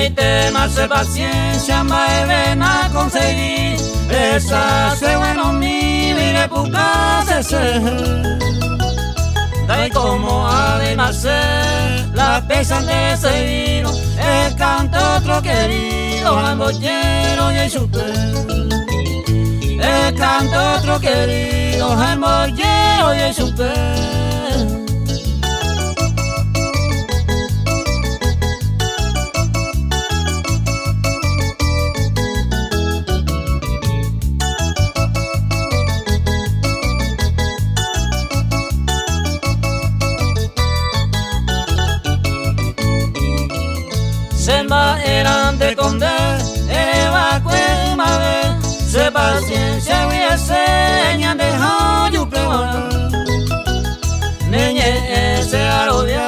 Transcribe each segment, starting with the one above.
te más paciencia, más ven a conseguir esa se bueno mi vire pucase se. Dai como además la pesan de seguir el canto otro querido al bollero y el chupe. El canto otro querido al bollero y el chupe. Semba eran de conde, eva cuema de, se paciencia y señan de hoyo peor. Neñe ese arodia,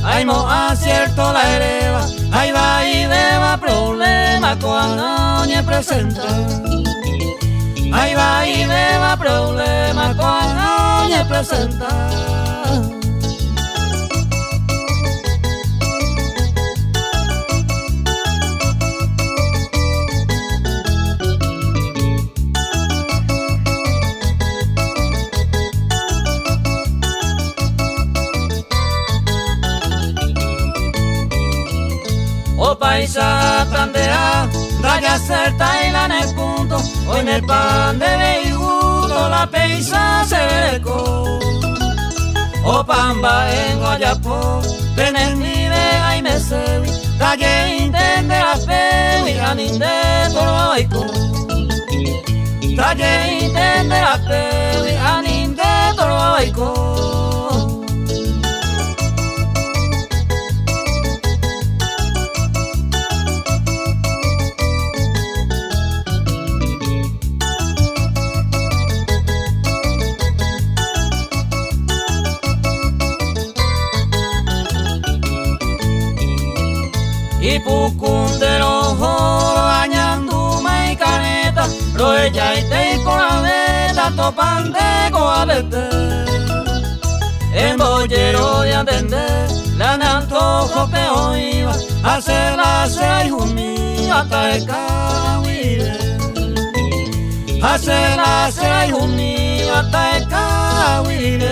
hay mo acierto la hereva, ahí va y beba problema cuando ñe presenta. Ahí va y beba problema cuando ñe presenta. O paisa pandea, raya certa y la en el punto, o en el pan de beigudo la peisa se becó. O pamba en Guayapó, ven el nive ay me sevi, talle intende la pewi, aninde toro aico. Talle intende la pewi, aninde toro aico. Y pucun de los joros bañanduma y caneta, lo ella y te con la veta topan de coalete. El bollero de atender, la de antojo que hoy iba, hacer la seis junio hasta el cahuire. Hacer la seis junio hasta el cahuire.